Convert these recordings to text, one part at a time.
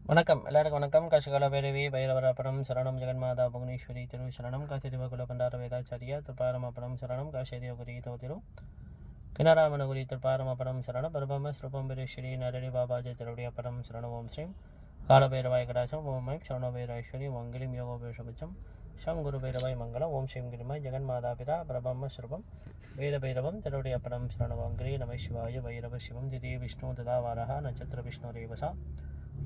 வணக்கம் எல்லாருக்கும் வணக்கம். கஷகால பைரவி பைரவராபுரம் சரணம் ஜெகன்மாதா புவனேஸ்வரி திரு சரணம் காசிதிவகுல பண்டார வேதாச்சாரியா திருப்பாரமபுரம் சரணம் காஷேதியோகுரி தோதிரு கிணராமனகுரி திருப்பாரமபுரம் சரணம் பரபம ஸ்ரூபம்பரேஸ்வரி நரடி பாபாஜி திருவடியப்பரம் சரணம் ஓம் ஸ்ரீம் காலபைரவாய் கடாசம் ஓம் ஐம் சரணபைரேஸ்வரி மங்கிலிம் யோகோபேஷபட்சம் ஷம் குரு பைரவாய் மங்களம் ஓம் ஸ்ரீம் கிரிமாய் ஜெகன்மாதா பிதா பிரபம்ம ஸ்ரூபம் வேத பைரவம் திருவடியப்பரம் சரணவங்கிரி நம சிவாய பைரவ சிவம் திதி விஷ்ணு ததாவாரா நட்சத்திர விஷ்ணு ரேவசா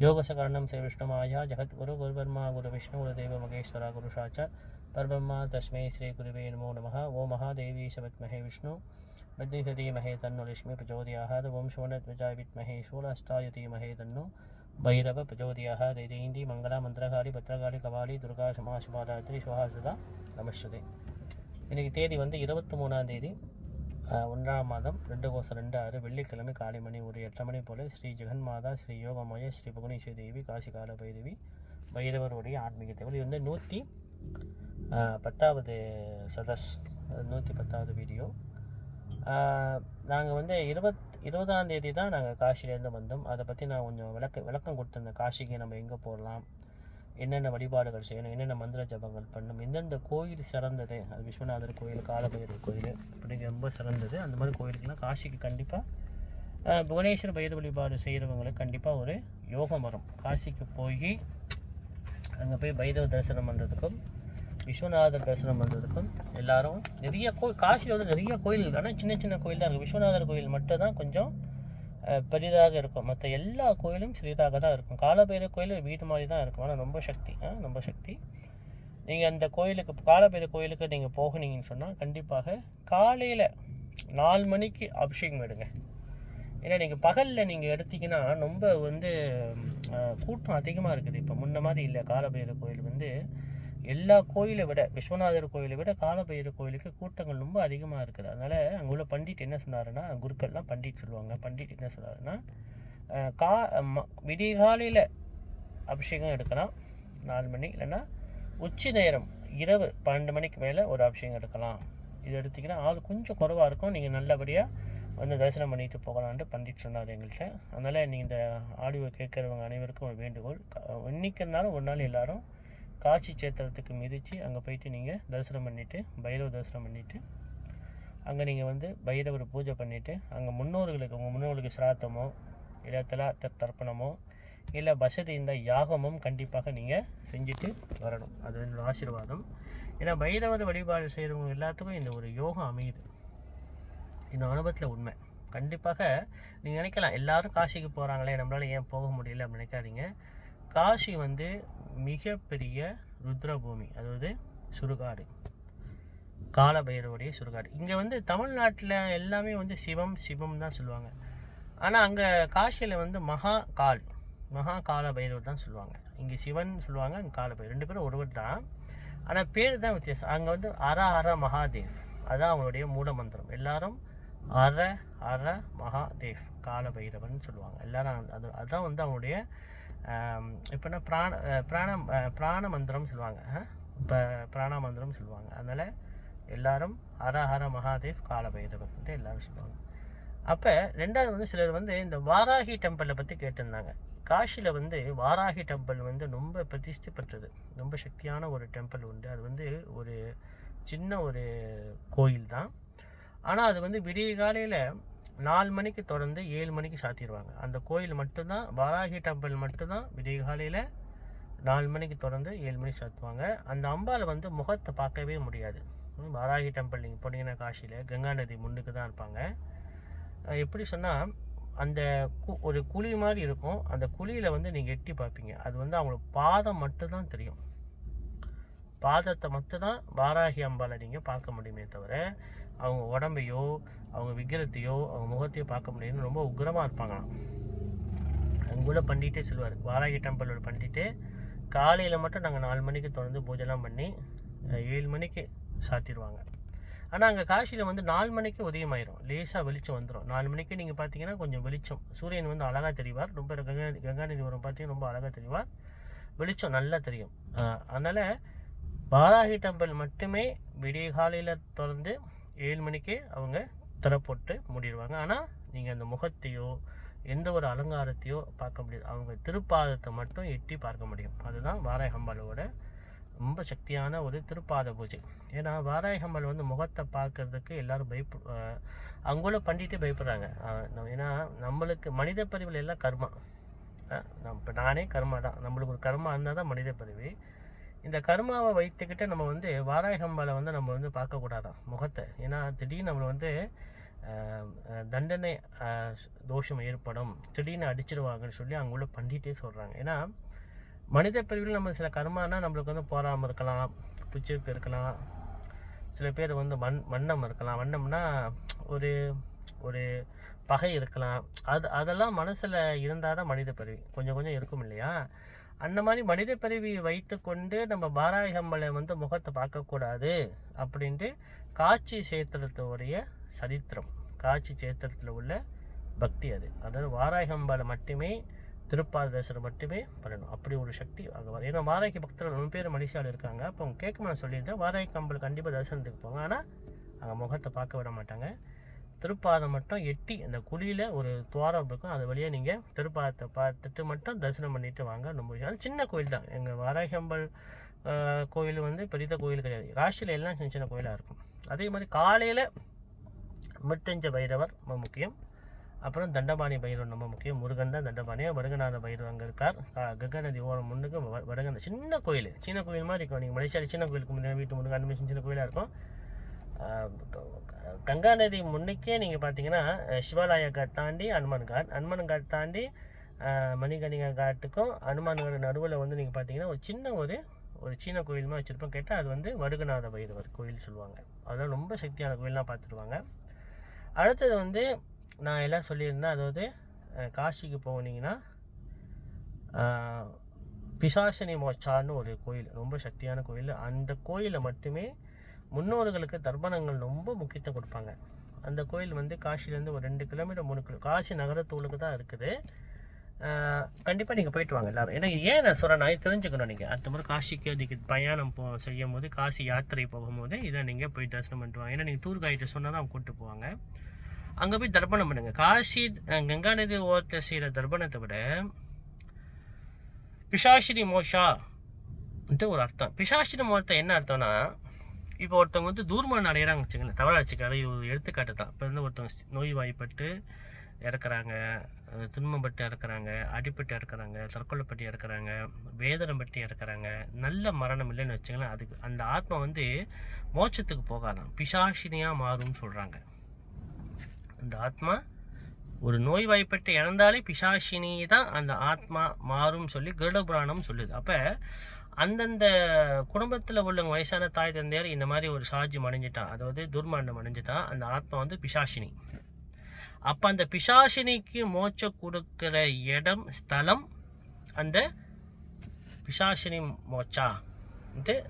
योगसकरणं से विष्णुमाया जगद्गुरु गुरुब्रह्मा गुरुविष्णु गुरुदेव महेश्वरा गुरुसाक्षात् परब्रह्म तस्मै श्री गुरुवे नमो नमः। ओं महादेवी सविद्महे विष्णु धीमहि तन्नो लक्ष्मी प्रचोदयात्। ओं शोणध्वजाय विद्महे शूलाष्टाय धीमहि तन्नो भैरव प्रचोदयात्। दैदी मंगला मंत्रकाली भद्रकाली कवाली दुर्गा समाशुभारात्रि சுவாசுதா நமஸ்தே. இன்றைக்கி தேதி வந்து 23ஆம் தேதி 1ஆம் மாதம் 2/2/26 வெள்ளிக்கிழமை காலை மணி ஒரு 8 மணி போல் ஸ்ரீ ஜெகன்மாதா ஸ்ரீ யோகமய ஸ்ரீ புவனேஸ்வரி தேவி காசிகால பைரவி பைரவருடைய ஆன்மீக தேவல். இது வந்து 110வது சதஸ், 110வது வீடியோ. நாங்கள் வந்து 20ஆம் தேதி தான் நாங்கள் காசிலேருந்து வந்தோம். அதை பற்றி நான் கொஞ்சம் விளக்கம் கொடுத்துருந்தேன். காசிக்கு நம்ம எங்கே போடலாம், என்னென்ன வழிபாடுகள் செய்யணும், என்னென்ன மந்திர ஜபங்கள் பண்ணணும், எந்தெந்த கோயில் சிறந்தது, அது விஸ்வநாதர் கோயில் காலபைரவர் கோயில் இப்படி ரொம்ப சிறந்தது. அந்த மாதிரி கோயிலுக்கெல்லாம் காசிக்கு கண்டிப்பாக புவனேஸ்வர பைரவ வழிபாடு செய்கிறவங்களுக்கு கண்டிப்பாக ஒரு யோகம் வரும். காசிக்கு போய் அங்கே போய் பைரவ தரிசனம் பண்ணுறதுக்கும் விஸ்வநாதர் தரிசனம் பண்ணுறதுக்கும் எல்லாரும் நிறைய காசியில் வந்து நிறைய கோயில் இருக்குது. ஆனால் சின்ன சின்ன கோயில் தான் இருக்குது. விஸ்வநாதர் கோயில் மட்டும் தான் கொஞ்சம் பெரிதாக இருக்கும். மற்ற எல்லா கோயிலும் சிறிதாக தான் இருக்கும். காலபைரவர் கோயில் வீடு மாதிரி தான் இருக்கும். ஆனால் ரொம்ப சக்தி. நீங்கள் அந்த கோயிலுக்கு காலபைரவர் கோயிலுக்கு நீங்கள் போகினீங்கன்னு சொன்னால் கண்டிப்பாக காலையில் 4 மணிக்கு அபிஷேகம் எடுங்க. ஏன்னா நீங்கள் பகலில் நீங்கள் எடுத்திங்கன்னா ரொம்ப வந்து கூட்டம் அதிகமாக இருக்குது. இப்போ முன்ன மாதிரி இல்லை. காலபைரவர் கோயில் வந்து எல்லா கோயிலை விட விஸ்வநாதர் கோயிலை விட காலபைரவர் கோயிலுக்கு கூட்டங்கள் ரொம்ப அதிகமாக இருக்குது. அதனால் அங்கே உள்ள பண்டிட் என்ன சொன்னாருன்னா, குருக்கள்லாம் பண்டிட் சொல்லுவாங்க. பண்டிட் என்ன சொன்னாருன்னா, விடிய காலையில் அபிஷேகம் எடுக்கலாம் 4 மணி, இல்லைன்னா உச்சி நேரம் இரவு 12 மணிக்கு மேலே ஒரு அபிஷேகம் எடுக்கலாம். இது எடுத்திங்கன்னா ஆள் கொஞ்சம் குறைவாக இருக்கும். நீங்கள் நல்லபடியாக வந்து தரிசனம் பண்ணிட்டு போகலான்ட்டு பண்டிட் சொன்னார் எங்கள்கிட்ட. அதனால் நீங்கள் இந்த ஆடியோ கேட்குறவங்க அனைவருக்கும் ஒரு வேண்டுகோள், இன்னைக்குனாலும் ஒரு நாள் எல்லோரும் காசி சேத்திரத்துக்கு மிதித்து அங்கே போயிட்டு நீங்கள் தரிசனம் பண்ணிவிட்டு பைரவர் தரிசனம் பண்ணிவிட்டு அங்கே நீங்கள் வந்து பைரவர் பூஜை பண்ணிவிட்டு அங்கே உங்கள் முன்னோர்களுக்கு சிராத்தமோ இல்லை தர்ப்பணமோ இல்லை வசதி இந்த யாகமும் கண்டிப்பாக நீங்கள் செஞ்சுட்டு வரணும். அது என்னோட ஆசீர்வாதம். ஏன்னா பைரவர் வழிபாடு செய்கிறவங்க எல்லாத்துக்கும் இந்த ஒரு யோகம் அமையுது. இந்த அனுபவத்தில் உண்மை. கண்டிப்பாக நீங்கள் நினைக்கலாம் எல்லோரும் காசிக்கு போகிறாங்களே, நம்மளால் ஏன் போக முடியல அப்படின்னு நினைக்காதீங்க. காசி வந்து மிகப்பெரிய ருத்ரபூமி, அதாவது சுடுகாடு, காலபைரவருடைய சுடுகாடு. இங்கே வந்து தமிழ்நாட்டில் எல்லாமே வந்து சிவம் தான் சொல்லுவாங்க. ஆனால் அங்கே காசியில் வந்து மகா கால பைரவர் தான் சொல்லுவாங்க. இங்கே சிவன் சொல்லுவாங்க, அங்கே காலபைரவர், 2 பேரும் ஒருவர் தான். ஆனால் பேர் தான் வித்தியாசம். அங்கே வந்து ஹர மகாதேவ், அதுதான் அவங்களுடைய மூல மந்திரம். எல்லாரும் ஹர மகாதேவ் காலபைரவன் சொல்லுவாங்க எல்லாரும். அதுதான் வந்து அவங்களுடைய இப்போனா பிராண மந்திரம் சொல்லுவாங்க. இப்போ பிராண மந்திரம் சொல்லுவாங்க. அதனால் எல்லாரும் ஹர மகாதேவ் காலபைரவர்ன்ட்டு எல்லோரும் சொல்லுவாங்க. அப்போ ரெண்டாவது வந்து சிலர் வந்து இந்த வாராகி டெம்பிளை பற்றி கேட்டிருந்தாங்க. காசியில் வந்து வாராகி டெம்பிள் வந்து ரொம்ப பிரதிஷ்டை பெற்றது, ரொம்ப சக்தியான ஒரு டெம்பிள் உண்டு. அது வந்து ஒரு சின்ன ஒரு கோயில் தான். ஆனால் அது வந்து விடிய காலையில் 4 மணிக்கு தொடர்ந்து 7 மணிக்கு சாத்திடுவாங்க. அந்த கோயில் மட்டும்தான், வாராகி டெம்பிள் மட்டும்தான் விடிய காலையில் 4 மணிக்கு தொடர்ந்து 7 மணிக்கு சாத்துவாங்க. அந்த அம்பாவை வந்து முகத்தை பார்க்கவே முடியாது. வாராகி டெம்பிள் நீங்கள் போனீங்கன்னா காசியில் கங்கா நதி முன்னுக்கு தான் இருப்பாங்க. எப்படி சொன்னால் அந்த ஒரு குழி மாதிரி இருக்கும். அந்த குழியில் வந்து நீங்கள் எட்டி பார்ப்பீங்க. அது வந்து அவங்களுக்கு பாதம் மட்டும்தான் தெரியும். பாதத்தை மட்டும்தான் வாராகி அம்பாவை நீங்கள் பார்க்க முடியுமே தவிர அவங்க உடம்பையோ அவங்க விக்கிரத்தையோ அவங்க முகத்தையோ பார்க்க முடியும்னு ரொம்ப உக்ரமாக இருப்பாங்களாம். அங்குள்ள பண்டிட்டே சொல்லுவார், வாராகி டெம்பிளோட பண்டிட்டு காலையில் மட்டும் நாங்கள் 4 மணிக்கு தொடர்ந்து பூஜைலாம் பண்ணி 7 மணிக்கு சாத்திடுவாங்க. ஆனால் அங்கே காசியில் வந்து 4 மணிக்கு உதயமாயிரும், லேசாக வெளிச்சம் வந்துடும். 4 மணிக்கு நீங்கள் பார்த்தீங்கன்னா கொஞ்சம் வெளிச்சம், சூரியன் வந்து அழகாக தெரிவார். ரொம்ப கங்காநதி வரும் பார்த்தீங்கன்னா ரொம்ப அழகாக தெரிவார், வெளிச்சம் நல்லா தெரியும். அதனால் வாராகி டெம்பிள் மட்டுமே விடிய காலையில் தொடர்ந்து 7 மணிக்கே அவங்க திறப்போட்டு மூடிடுவாங்க. ஆனால் நீங்கள் அந்த முகத்தையோ எந்த ஒரு அலங்காரத்தையோ பார்க்க முடியாது. அவங்க திருப்பாதத்தை மட்டும் எட்டி பார்க்க முடியும். அதுதான் வாராகி அம்பாளோட ரொம்ப சக்தியான ஒரு திருப்பாத பூஜை. ஏன்னா வாராகி அம்பாள் வந்து முகத்தை பார்க்கறதுக்கு எல்லாரும் அவங்களும் பண்ணிட்டு பயப்படுறாங்க. ஏன்னா நம்மளுக்கு மனித பிரிவில் எல்லாம் கர்மா. இப்போ நானே கர்மா தான். நம்மளுக்கு ஒரு கர்மா இருந்தால் தான் மனித பிறவி. இந்த கர்மாவை வைத்துக்கிட்டு நம்ம வந்து வாராகி அம்பாளை வந்து நம்ம வந்து பார்க்கக்கூடாதான் முகத்தை. ஏன்னா திடீர்னு நம்மளை வந்து தண்டனை தோஷம் ஏற்படும், திடீர்னு அடிச்சிருவாங்கன்னு சொல்லி அவங்கள பண்ணிகிட்டே சொல்கிறாங்க. ஏன்னா மனித பிரிவில் நம்ம சில கர்மானா நம்மளுக்கு வந்து போராமல் இருக்கலாம், புச்சிருப்பு இருக்கலாம், சில பேர் வந்து வண்ணம் இருக்கலாம். வண்ணம்னா ஒரு ஒரு பகை இருக்கலாம். அதெல்லாம் மனசில் இருந்தால் தான் மனித பிறவி கொஞ்சம் கொஞ்சம் இருக்கும் இல்லையா? அந்த மாதிரி மனித பிறவி வைத்து கொண்டு நம்ம வாராகி அம்பாளை வந்து முகத்தை பார்க்கக்கூடாது அப்படின்ட்டு காட்சி சேத்திரத்தோடைய சரித்திரம், காட்சி சேத்திரத்தில் உள்ள பக்தி அது. அதாவது வாராகி அம்பாளை மட்டுமே திருப்பாத தரிசனம் மட்டுமே பண்ணணும். அப்படி ஒரு சக்தி அங்கே வரும். ஏன்னா வாராகி பக்தர்கள் ரொம்ப பேர் மலேசியாவில் இருக்காங்க. அப்போ அவங்க கேட்க நான் சொல்லியிருந்தேன், வாராகி அம்பாள் கண்டிப்பாக தரிசனத்துக்கு போங்க, ஆனால் அங்கே முகத்தை பார்க்க விட மாட்டாங்க. திருப்பாதம் மட்டும் எட்டி அந்த குழியில் ஒரு துவாரம் இருக்கும், அது வழியாக நீங்கள் திருப்பாதத்தை பார்த்துட்டு மட்டும் தரிசனம் பண்ணிட்டு வாங்க. ரொம்ப அது சின்ன கோயில் தான். எங்கள் வாராகி அம்பாள் கோயில் வந்து பெரிய கோயில் கிடையாது. ராசியில் எல்லாம் சின்ன சின்ன கோயிலாக இருக்கும். அதே மாதிரி காலையில் மிருத்தஞ்ச பைரவர் ரொம்ப முக்கியம். அப்புறம் தண்டபாணி பைரவர் ரொம்ப முக்கியம். முருகன் தான் தண்டபாணியாக, வடுகநாத பைரவர் அங்கே இருக்கார். கங்கா நதி ஓரம் முன்னுக்கு வடகந்த சின்ன கோயில், சின்ன கோயில் மாதிரி இருக்கும். நீங்கள் மலேசியாவில் சின்ன கோயிலுக்கு முன்னாடி வீட்டு முருகன் அந்த மாதிரி சின்ன கோயிலாக இருக்கும். கங்கா நதி முன்னுக்கே நீங்கள் பார்த்தீங்கன்னா சிவாலய காட் தாண்டி அனுமன் காட் தாண்டி மணிகணிகா காட்டுக்கும் அனுமான் காட் நடுவில் வந்து நீங்கள் பார்த்தீங்கன்னா ஒரு சின்ன கோயில் மாதிரி வச்சுருப்போம். கேட்டால் அது வந்து வடுகநாத பைரவர் கோயில் சொல்லுவாங்க. அதெல்லாம் ரொம்ப சக்தியான கோயிலெலாம் பார்த்துருவாங்க. அடுத்தது வந்து நான் எல்லாம் சொல்லியிருந்தேன், அதாவது காசிக்கு போனீங்கன்னா பிசாசினி மோச்சான்னு ஒரு கோயில், ரொம்ப சக்தியான கோயில். அந்த கோயிலை மட்டுமே முன்னோர்களுக்கு தர்ப்பணங்கள் ரொம்ப முக்கியத்துவம் கொடுப்பாங்க. அந்த கோயில் வந்து காசிலேருந்து ஒரு 2 கிலோமீட்டர் 3 கிலோ காசி நகரத்தூளுக்கு தான் இருக்குது. கண்டிப்பாக நீங்கள் போயிட்டு வாங்க எல்லோரும். ஏன்னா ஏன் நான் சொல்கிறேன், நான் தெரிஞ்சுக்கணும். நீங்கள் அடுத்த முறை காசிக்கு அதுக்கு பயணம் செய்யும் போது, காசி யாத்திரை போகும்போது இதை நீங்கள் போய் தரிசனம் பண்ணிட்டு வாங்க. ஏன்னா நீங்கள் டூர் கைட்டு சொன்னால் தான் அவங்க கூப்பிட்டு போவாங்க. அங்கே போய் தர்ப்பணம் பண்ணுங்கள். காசி கங்கா நதி ஓரத்தை செய்கிற தர்ப்பணத்தை விட பிசாசினி மோஷா ஒரு அர்த்தம். பிசாசினி மோஷத்தை என்ன அர்த்தம்னா, இப்போ ஒருத்தவங்க வந்து தூர்மானம் அடைகிறாங்க வச்சுங்களேன், தவறாக வச்சுக்காது, இது ஒரு எடுத்துக்காட்டு தான். இப்போ வந்து ஒருத்தவங்க நோய்வாய்ப்பட்டு இறக்குறாங்க, துன்பப்பட்டு இறக்குறாங்க, அடிப்பட்டு இறக்குறாங்க, தற்கொலைப்பட்டு இறக்குறாங்க, வேதனைப்பட்டு இறக்குறாங்க, நல்ல மரணம் இல்லைன்னு வச்சுங்களேன், அதுக்கு அந்த ஆத்மா வந்து மோட்சத்துக்கு போகாதான், பிசாசினியாக மாறும்னு சொல்கிறாங்க. அந்த ஆத்மா ஒரு நோய்வாய்ப்பட்டு இறந்தாலே பிசாசினி தான் அந்த ஆத்மா மாறும் சொல்லி கருட புராணம் சொல்லுது. அப்போ அந்தந்த குடும்பத்தில் உள்ளவங்க வயசான தாய் தந்தையார் இந்த மாதிரி ஒரு சாட்சியம் அடைஞ்சிட்டான், அதாவது துர்மரணம் அடைஞ்சிட்டான், அந்த ஆத்மா வந்து பிசாசினி. அப்போ அந்த பிசாசினிக்கு மோட்சம் கொடுக்குற இடம் ஸ்தலம் அந்த பிசாசினி மோட்சா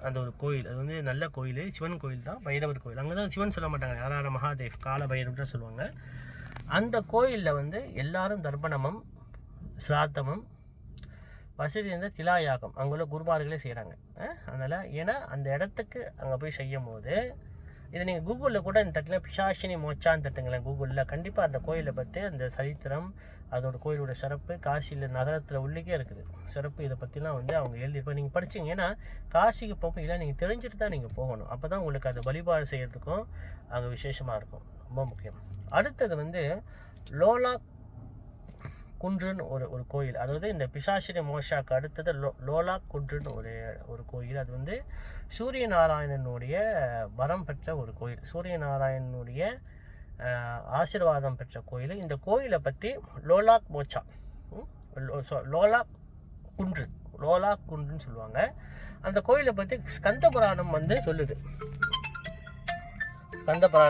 அந்த ஒரு கோயில். அது வந்து நல்ல கோயில், சிவன் கோயில் தான், பைரவர் கோயில். அங்கே தான் சிவன் சொல்ல மாட்டாங்க, யாரார மகாதேவ் கால பைரவர் தான் சொல்லுவாங்க. அந்த கோயிலில் வந்து எல்லாரும் தர்ப்பணமும் சிராத்தமும் வசதி இருந்த திலாயாகம் அங்குள்ள குருமார்களே செய்கிறாங்க. அதனால் ஏன்னா அந்த இடத்துக்கு அங்கே போய் செய்யும் போது, இதை நீங்கள் கூகுளில் கூட இந்த தட்டில் பிசாசினி மோச்சான்னு தட்டுங்களேன் கூகுளில், கண்டிப்பாக அந்த கோயிலை பற்றி அந்த சரித்திரம், அதோட கோயிலோட சிறப்பு, காசியில் நகரத்தில் உள்ளிக்கே இருக்குது சிறப்பு. இதை பற்றிலாம் வந்து அவங்க எழுதியிருப்போம், நீங்கள் படிச்சிங்க. ஏன்னா காசிக்கு போகல நீங்கள் தெரிஞ்சுட்டு தான் நீங்கள் போகணும். அப்போ தான் உங்களுக்கு அது வழிபாடு செய்கிறதுக்கும் அங்கே விசேஷமாக இருக்கும், ரொம்ப முக்கியம். அடுத்தது வந்து லோலாக் குன்றுன்னு ஒரு கோயில். அதாவது இந்த பிசாசினி மோஷாக்கு அடுத்தது லோலாக் குன்றுன்னு ஒரு கோயில். அது வந்து சூரிய நாராயணனுடைய வரம் பெற்ற ஒரு கோயில், சூரிய நாராயணனுடைய ஆசீர்வாதம் பெற்ற கோயில். இந்த கோயிலை பற்றி லோலாக் மோச்சா, லோலாக் குன்றுன்னு சொல்லுவாங்க. அந்த கோயிலை பற்றி ஸ்கந்த புராணம் வந்து சொல்லுது. ஸ்கந்த புராணம்